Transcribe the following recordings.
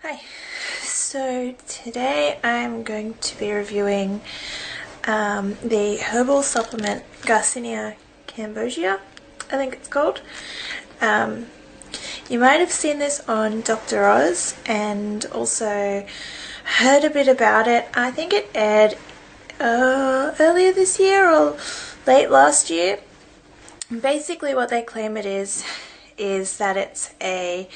Hi, so today I'm going to be reviewing the herbal supplement Garcinia Cambogia, I think it's called. You might have seen this on Dr. Oz and also heard a bit about it. I think it aired earlier this year or late last year. Basically what they claim it is that it's a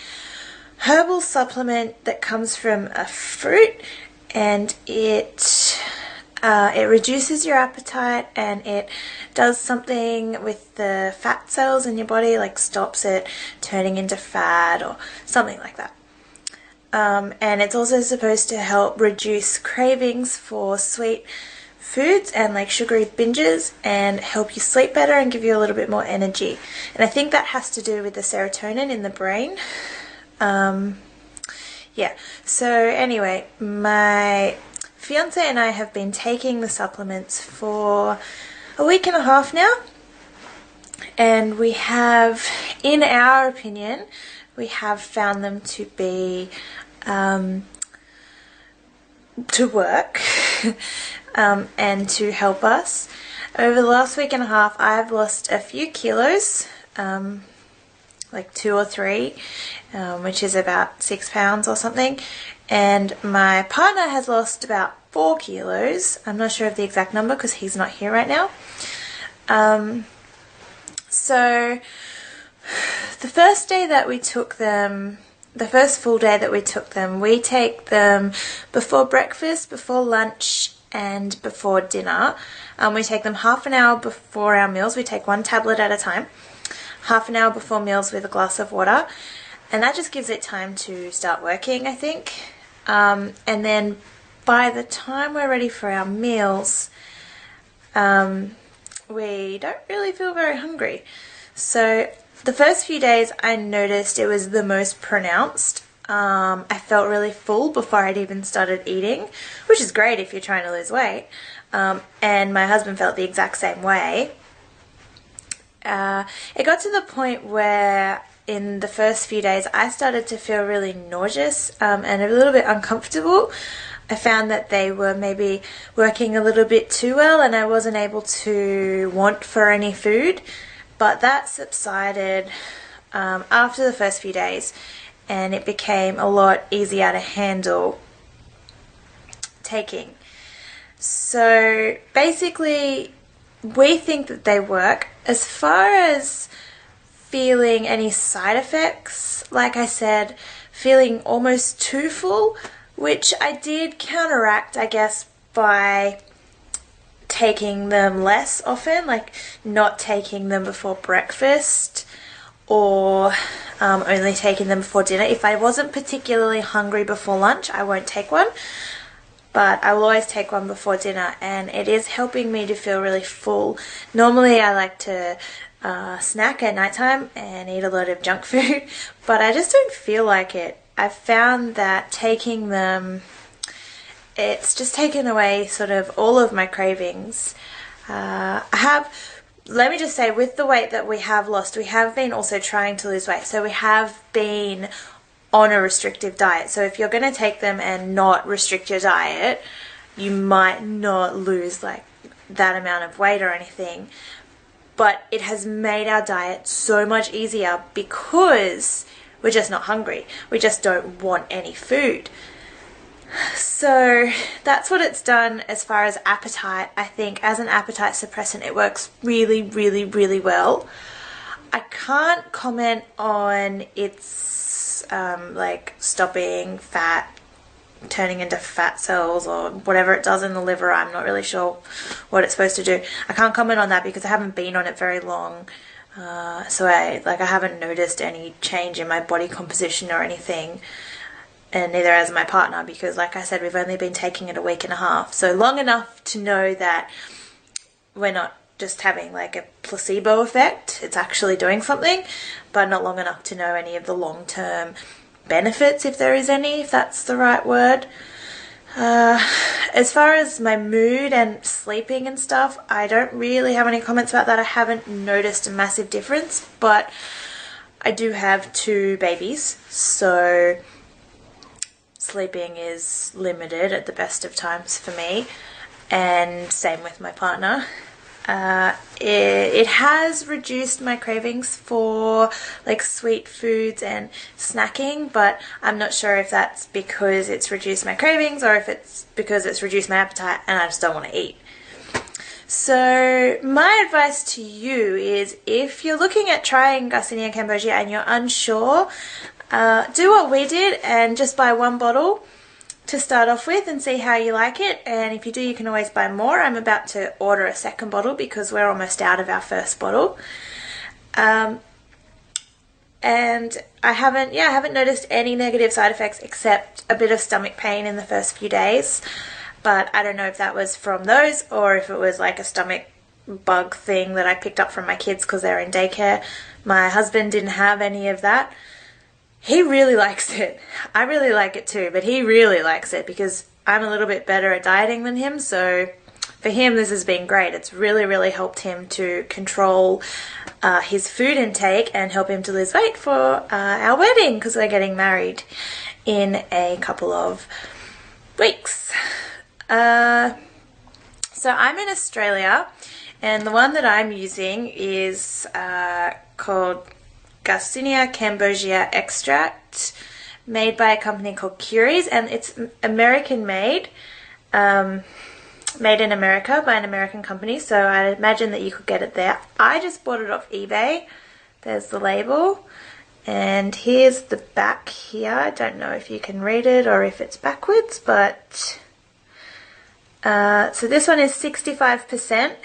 herbal supplement that comes from a fruit, and it reduces your appetite, and it does something with the fat cells in your body, like stops it turning into fat or something like that. And it's also supposed to help reduce cravings for sweet foods and like sugary binges, and help you sleep better and give you a little bit more energy. And I think that has to do with the serotonin in the brain. Yeah, so anyway, my fiance and I have been taking the supplements for a week and a half now, and we have, in our opinion, we have found them to be to work and to help us. Over the last week and a half, I've lost a few kilos, like 2 or 3, which is about 6 pounds or something, and my partner has lost about 4 kilos. I'm not sure of the exact number because he's not here right now. So the first day that we took them, the first full day that we took them, we take them before breakfast, before lunch, and before dinner. We take them half an hour before our meals. We take 1 tablet at a time. Half an hour before meals with a glass of water, and that just gives it time to start working, I think. And then by the time we're ready for our meals, we don't really feel very hungry. So the first few days I noticed it was the most pronounced. I felt really full before I'd even started eating, which is great if you're trying to lose weight. And my husband felt the exact same way. It got to the point where in the first few days I started to feel really nauseous and a little bit uncomfortable. I found that they were maybe working a little bit too well, and I wasn't able to want for any food, but that subsided after the first few days, and it became a lot easier to handle taking. So basically we think that they work. As far as feeling any side effects, like I said, feeling almost too full, which I did counteract, I guess, by taking them less often, like not taking them before breakfast or only taking them before dinner. If I wasn't particularly hungry before lunch, I won't take one. But I will always take one before dinner, and it is helping me to feel really full. Normally I like to snack at nighttime and eat a lot of junk food, but I just don't feel like it. I've found that taking them, it's just taken away sort of all of my cravings. Let me just say, with the weight that we have lost, we have been also trying to lose weight. So we have been on a restrictive diet. So if you're going to take them and not restrict your diet, you might not lose like that amount of weight or anything, but it has made our diet so much easier because we're just not hungry. We just don't want any food. So that's what it's done as far as appetite. I think as an appetite suppressant it works really, really, really well. I can't comment on its like stopping fat, turning into fat cells, or whatever it does in the liver. I'm not really sure what it's supposed to do. I can't comment on that because I haven't been on it very long, so I haven't noticed any change in my body composition or anything, and neither has my partner, because like I said, we've only been taking it a week and a half, so long enough to know that we're not just having like a placebo effect, it's actually doing something, but not long enough to know any of the long-term benefits, if there is any, if that's the right word. As far as my mood and sleeping and stuff, I don't really have any comments about that. I haven't noticed a massive difference, but I do have 2 babies, so sleeping is limited at the best of times for me, and same with my partner. It has reduced my cravings for like sweet foods and snacking, but I'm not sure if that's because it's reduced my cravings or if it's because it's reduced my appetite and I just don't want to eat. So my advice to you is, if you're looking at trying Garcinia Cambogia and you're unsure, do what we did and just buy one bottle to start off with and see how you like it. And if you do, you can always buy more. I'm about to order a second bottle because we're almost out of our first bottle. And I haven't noticed any negative side effects except a bit of stomach pain in the first few days. But I don't know if that was from those or if it was like a stomach bug thing that I picked up from my kids because they're in daycare. My husband didn't have any of that. He really likes it. I really like it too, but he really likes it because I'm a little bit better at dieting than him. So for him, this has been great. It's really, really helped him to control his food intake and help him to lose weight for our wedding, because we're getting married in a couple of weeks. So I'm in Australia, and the one that I'm using is called Garcinia Cambogia extract, made by a company called Curies, and it's American made, made in America by an American company, so I imagine that you could get it there. I just bought it off eBay. There's the label, and here's the back here. I don't know if you can read it or if it's backwards, but so this one is 65%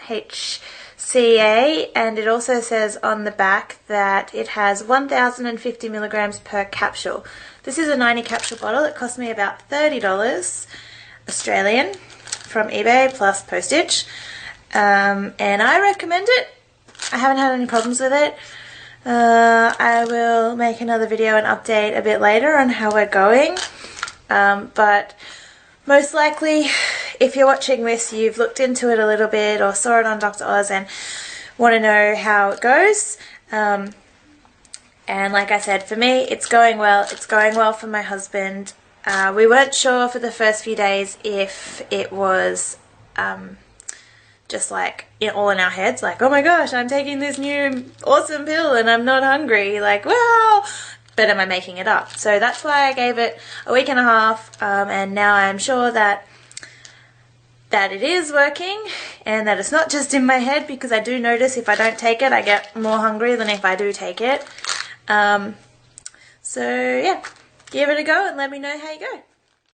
HCA, and it also says on the back that it has 1,050 milligrams per capsule. This is a 90 capsule bottle. It cost me about $30 Australian from eBay plus postage, and I recommend it. I haven't had any problems with it. I will make another video and update a bit later on how we're going, but most likely, if you're watching this, you've looked into it a little bit or saw it on Dr. Oz and want to know how it goes. And like I said, for me, it's going well. It's going well for my husband. We weren't sure for the first few days if it was just like all in our heads, like, oh my gosh, I'm taking this new awesome pill and I'm not hungry. Like, wow. But am I making it up? So that's why I gave it a week and a half, and now I'm sure that it is working and that it's not just in my head, because I do notice if I don't take it, I get more hungry than if I do take it. So yeah, give it a go and let me know how you go.